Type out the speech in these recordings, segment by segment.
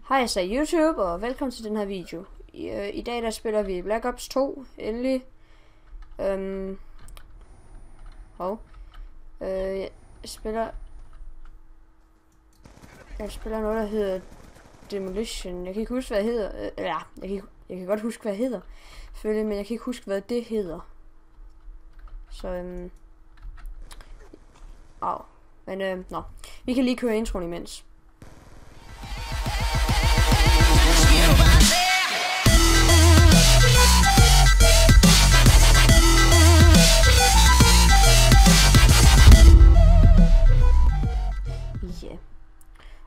Hej så YouTube, og velkommen til den her video. I dag der spiller vi Black Ops 2, endelig. Jeg spiller noget, der hedder Demolition. Jeg kan ikke huske, hvad det hedder. Jeg kan godt huske, hvad det hedder, selvfølgelig, men jeg kan ikke huske, hvad det hedder. Så, vi kan lige køre introen imens.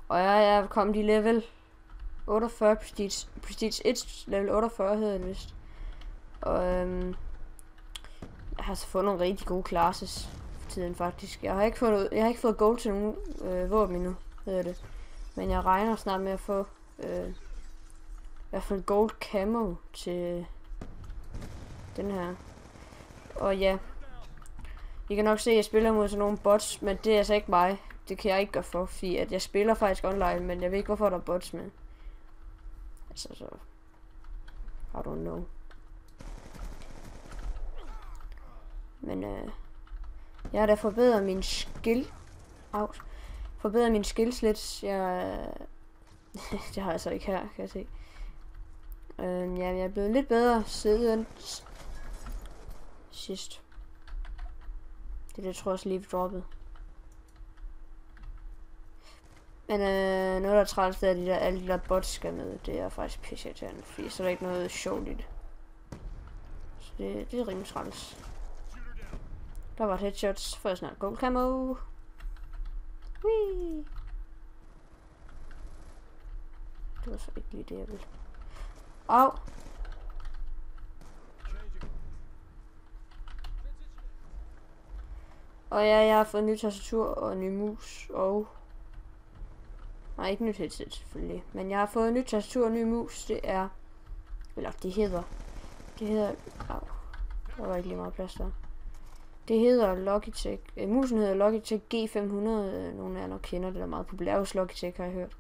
Og jeg er kommet i level 48, Prestige 1, level 48 hedder det vist. Og jeg har så fået nogle rigtig gode classes for tiden faktisk. Jeg har ikke fået gold til nogen våben endnu, hedder det. Men jeg regner snart med at få i hvert fald gold camo til den her. Og ja, I kan nok se, at jeg spiller mod sådan nogle bots, men det er altså ikke mig. Det kan jeg ikke gøre for, fordi at jeg spiller faktisk online, men jeg ved ikke, hvorfor der er bots med. Altså så... I don't know. Men jeg har da forbedret min skill... forbedret min skills lidt. Det har jeg så ikke her, kan jeg se. Jeg er blevet lidt bedre siden sidst. Det tror jeg også lige droppet. Men noget der er træls, det er alle de der bots skal med. Det er faktisk pisseirriterende, fordi så er der ikke noget sjovt i det. Så det er rimelig træls. Der var et headshots, for jeg snart gold camo. Whee! Det var så ikke lige det, jeg ville. Au! Og ja, jeg har fået en ny tastatur og en ny mus og... Nej, ikke nyt headset selvfølgelig. Men jeg har fået en ny tastatur og en ny mus. Det er... Eller det hedder... Der var ikke lige meget plads der. Det hedder Logitech... musen hedder Logitech G500. Nogle af jer nok kender det, der er meget populært hos Logitech, har jeg hørt.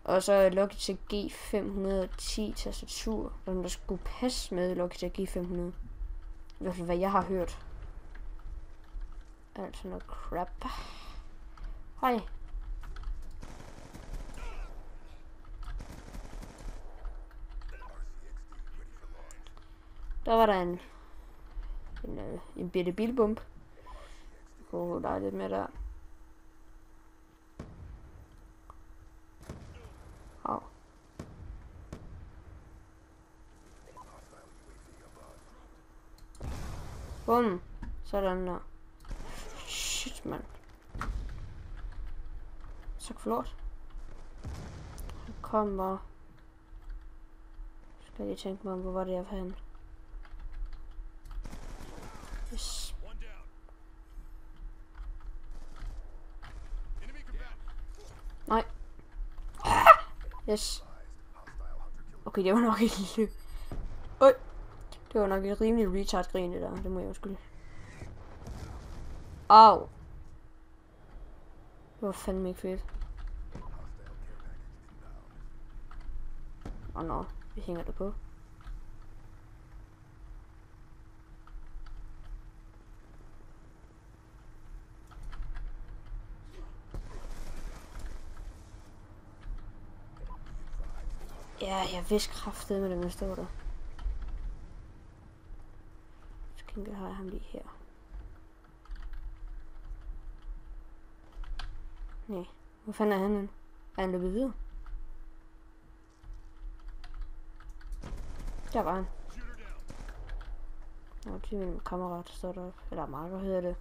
Og så Logitech G510 tastatur, som der skulle passe med Logitech G500. I hvert fald hvad jeg har hørt. Altså noget crap. Hej. Der var der en bitte bilbump. Der er lidt med der. Au. Bum. Sådan der. Shit, mand. Så flot. Han kommer. Skal jeg lige tænke mig om, hvor var det jeg var henne. Yes. Nej. Yes. Okay, det var nok et lille... Det var nok et rimelig retard grin, det der. Det må jeg undskylde. Au. Det var fandme ikke fedt. Nå, vi hænger det på. Ja, jeg vidste kraftedet med det, man står der. Så har jeg ham lige her. Nej, hvor fanden er han henne? Er han løbet videre? Der var han. Nå, det er min kammerat, der står deroppe. Eller Marker hedder det.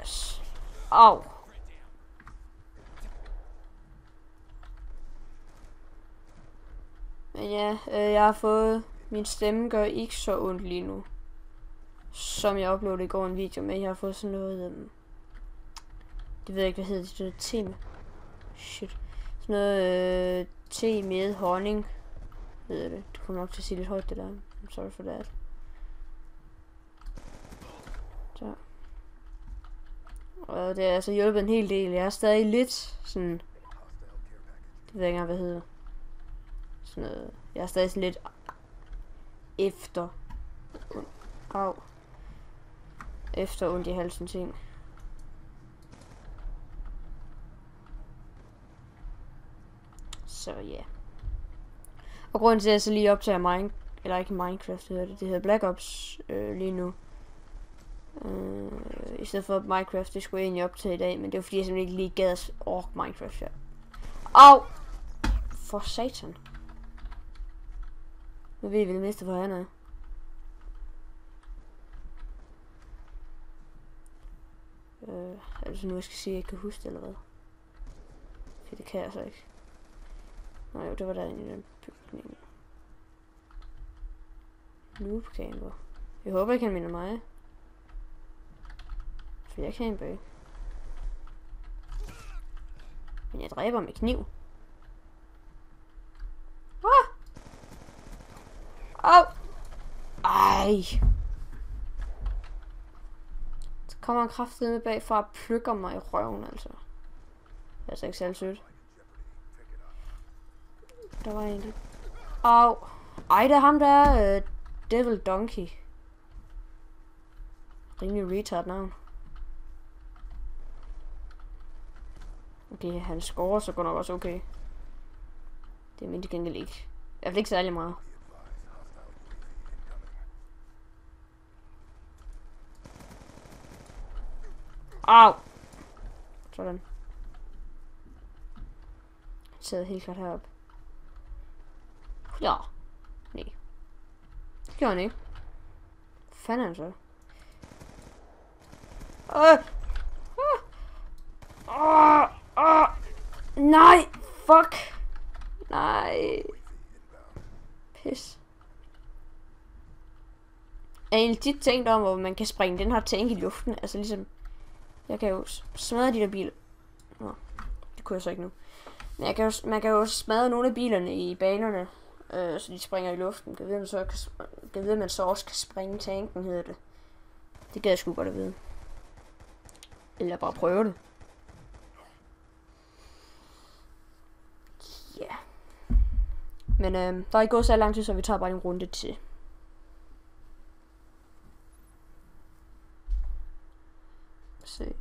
Yes. Au. Men ja, jeg har fået... Min stemme gør ikke så ondt lige nu. Som jeg uploadede i går en video med. Jeg har fået sådan noget... det ved jeg ikke, hvad hedder det? Det er te med. Shit. Sådan noget te med honning. Hedder det. Det kommer nok til at sige lidt højt, det der. I'm sorry for that. Så. Og det har altså hjulpet en hel del. Jeg er stadig lidt sådan... Det ved jeg ikke engang, hvad det hedder. Sådan noget... Jeg er stadig sådan lidt... Efter... Au. Efter ondt i halsen ting. Så ja. Yeah. Og grunden til at jeg så lige optager eller ikke Minecraft, det hedder Black Ops lige nu. I stedet for Minecraft, det skulle jeg egentlig optage i dag, men det var fordi jeg simpelthen ikke lige gad at orke Minecraft her. Au! For satan. Nu ved vi det meste, hvor han er. Altså nu jeg skal sige, at jeg ikke kan huske det eller hvad. For det kan jeg så ikke. Nå jo, det var derinde i den bygning. Noob camper. Jeg håber ikke han minder mig. For jeg kan ikke. Men jeg dræber med kniv. Ah! Au! Ej! Så kommer han kraftedeme bagfra og plukker mig i røven, altså. Det er altså ikke særlig sødt. Der var egentlig... Au! Ej, det er ham, der er Devil Donkey. Rimelig retard navn. Okay, han scorer, så går nok også okay. Det er min til gengæld ikke. I hvert fald ikke særlig meget. Au! Sådan. Han sidder helt klart heroppe. Ja. Nej. Det gjorde han ikke. Hvad fanden er han så? Nej! Fuck! Nej! Pis. Jeg har egentlig tit tænkt om, hvor man kan springe den her tank i luften. Altså ligesom... Jeg kan jo smadre de der biler. Nå, det kunne jeg så ikke nu. Men man kan jo smadre nogle af bilerne i banerne. Så de springer i luften. Kan vide, at man så også kan springe tanken, hedder det. Det gad jeg sgu godt at vide. Eller bare prøve det. Ja. Yeah. Men der er ikke gået så lang tid, så vi tager bare en runde til. Se.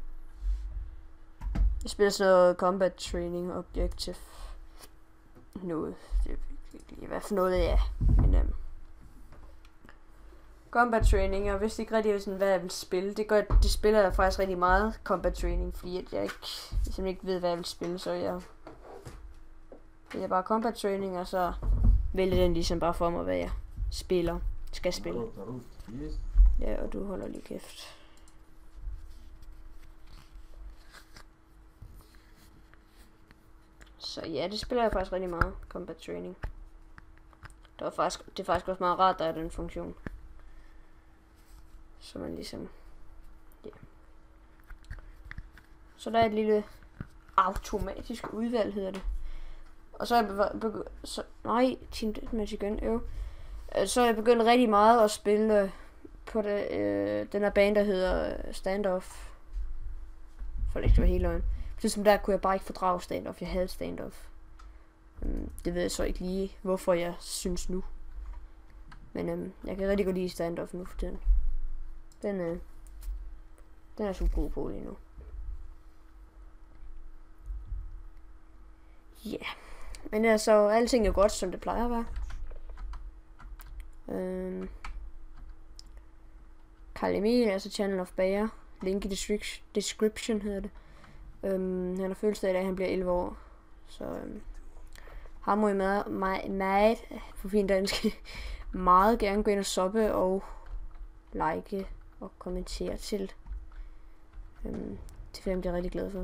Jeg spiller sådan noget combat training objective. Noget. Det er hvad for noget det er. Men combat training, jeg vidste ikke rigtig sådan, hvad jeg vil spille. Det spiller jeg faktisk rigtig meget combat training, fordi jeg simpelthen ikke ved, hvad jeg vil spille, så jeg bare combat training, og så vælger den ligesom bare for mig, hvad jeg skal spille. Ja, og du holder lige kæft. Så ja, det spiller jeg faktisk rigtig meget, combat training. Det er faktisk også meget rart, der er den funktion. Så man ligesom... Ja. Så der er et lille automatisk udvalg, hedder det. Og så er jeg nej, Team Deathmatch igen, så er jeg begyndt rigtig meget at spille på den her bane, der hedder Standoff. For det ikke skal være helt løgn. Ligesom der kunne jeg bare ikke fordrage Standoff. Jeg havde Standoff. Det ved jeg så ikke lige, hvorfor jeg synes nu. Men jeg kan rigtig godt lide Standoff nu for tiden. Den er super god på lige nu. Ja. Yeah. Men altså, alting er godt, som det plejer at være. Carl Emil, altså Channel of Bager. Link i description hedder det. Han har fødselsdag i dag, han bliver 11 år. Så ham må I meget på fint dansk meget gerne gå ind og subbe og like og kommentere til. Det bliver jeg rigtig glad for.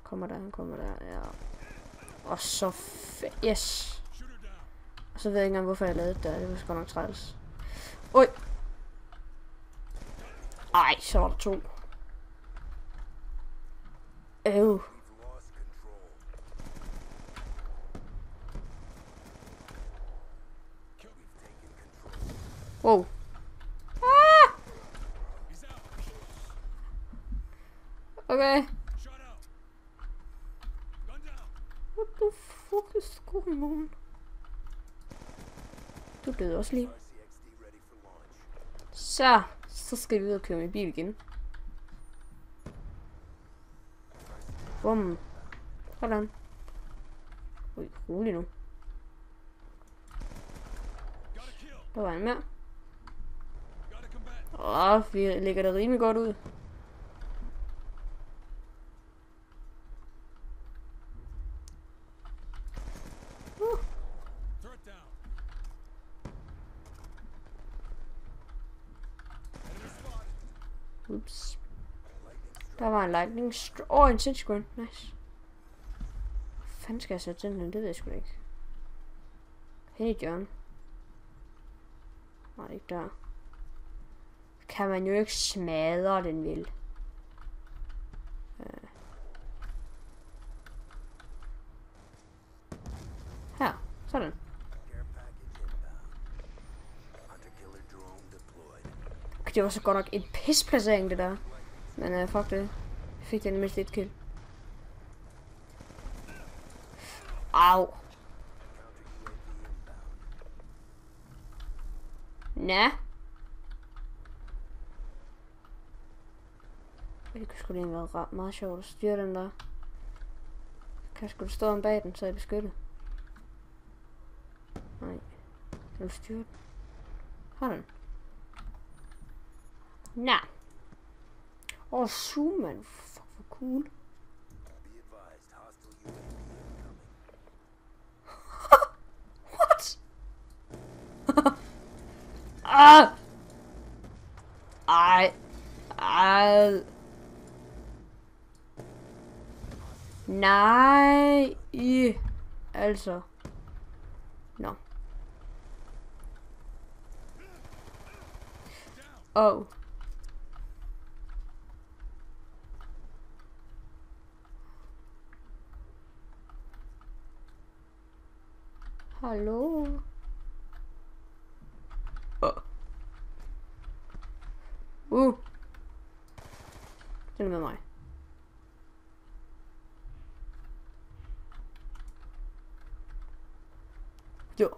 Han kommer der, ja. Og så yes. Og så ved jeg ikke engang, hvorfor jeg lavede det der. Det var sgu nok træls. Oj. Ej, så var der 2. Wow. Ah! Okay. What the fuck is going on? Du døde også lige. Så skal vi ud og køre med bil igen. Bum. Sådan. Ui, rolig nu. Der var en mere. Vi lægger det rimelig godt ud. Ups. Der var en lightning en sindssygt. Nice. Hvad fanden skal jeg sætte den her? Det ved jeg sgu ikke. Hey John. Nej, ikke der. Kan man jo ikke smadre den vel. Her. Sådan. Det var så godt nok en pisplacering det der. Men fuck det. Jeg fik den mindst et kill. Au. Næh. Det kunne sgu lige have været meget sjovt at styre den der. Kan jeg sgu stå om bag den, så er jeg beskyttet. Nej. Kan du styre den? Har den? Nej. Zoom, man. Fuck, hvor cool. What? Nej. Altså. Nå. Oh. Hallo? Den er med mig. Jo.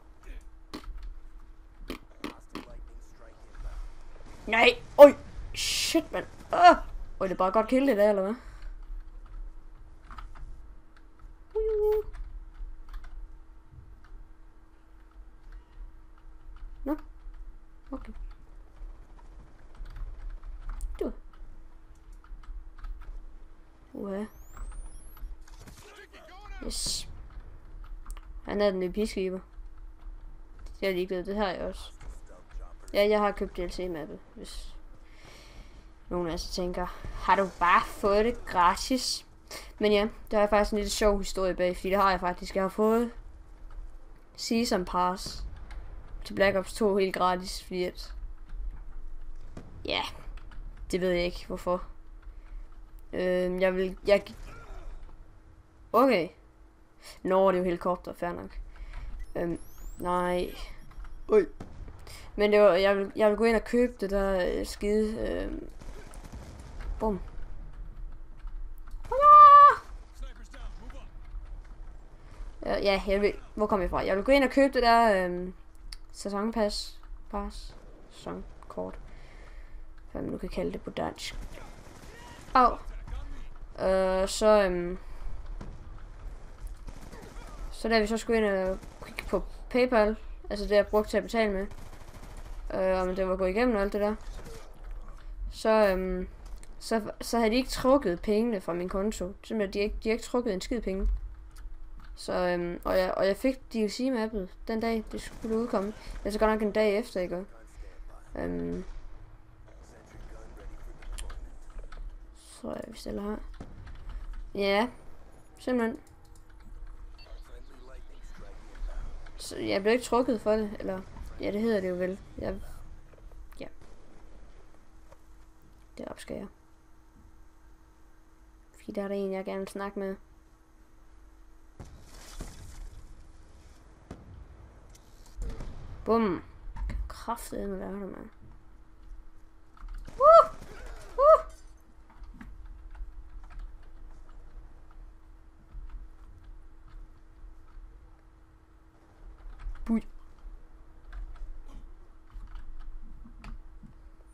Nej. Oj. Shit, man. Oj, det er bare godt kill det der, eller hvad? Nå. Okay. Du. Yes. Han er den nye peacekeeper. Det er ligeglad, det har jeg også. Ja, jeg har købt DLC-mappet, hvis nogen af jer tænker, har du bare fået det gratis? Men ja, det har jeg faktisk en lidt sjov historie bag, fordi det har jeg faktisk. Jeg har fået Season Pass til Black Ops 2 helt gratis, fordi at... Ja, det ved jeg ikke, hvorfor. Okay. Nå, det er jo helikopter, fair nok. Nej. Oj. Men det var, jeg vil gå ind og købe det der skide... Bum. Ja, jeg vil... Hvor kom jeg fra? Jeg vil gå ind og købe det der sæsonpas. Sæsonkort. Hvad man nu kan kalde det på dansk. Så da vi så skulle ind og kigge på PayPal, altså det jeg brugte til at betale med, om det var gået igennem og alt det der, så havde de ikke trukket pengene fra min konto. Simpelthen, de har ikke trukket en skid penge. Så, og jeg fik DLC-mappet den dag, det skulle udkomme. Altså godt nok en dag efter, ikke? Så vi stiller her. Ja, simpelthen. Så jeg blev ikke trukket for det, eller... Ja, det hedder det jo vel. Ja. Det opsker jeg. Fordi der er der en, jeg gerne vil snakke med. Bum. Kraftedeme være det, mand.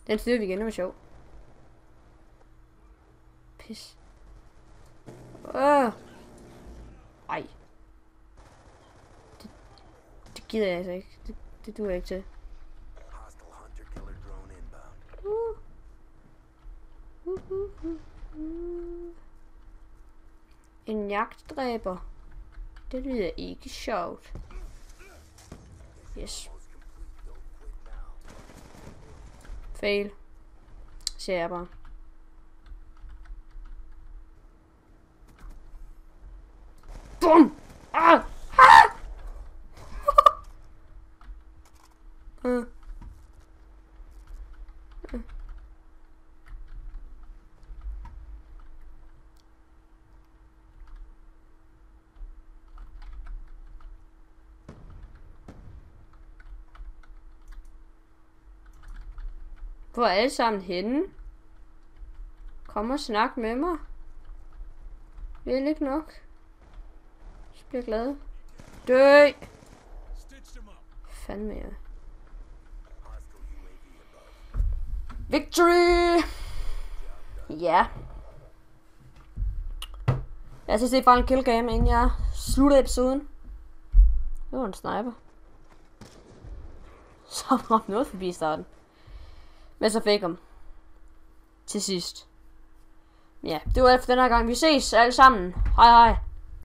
Den styrte vi igen, det var sjov. Pis. Ej. Det gider jeg altså ikke. Det duer jeg ikke til. En jagtdræber. Det lyder ikke sjovt. Yes. Fail. Ser jeg bare. Bum! Ah! Ah! Hvor er alle sammen henne? Kom og snak med mig. Vil ikke nok. Så bliver jeg glad. Dø! Fandme jeg. Victory! Ja. Lad os se bare en kill game, inden jeg slutter episoden. Det var en sniper. Så ramte noget forbi starten. Men så fik ham. Til sidst. Ja, det var alt for den her gang. Vi ses alle sammen. Hej hej.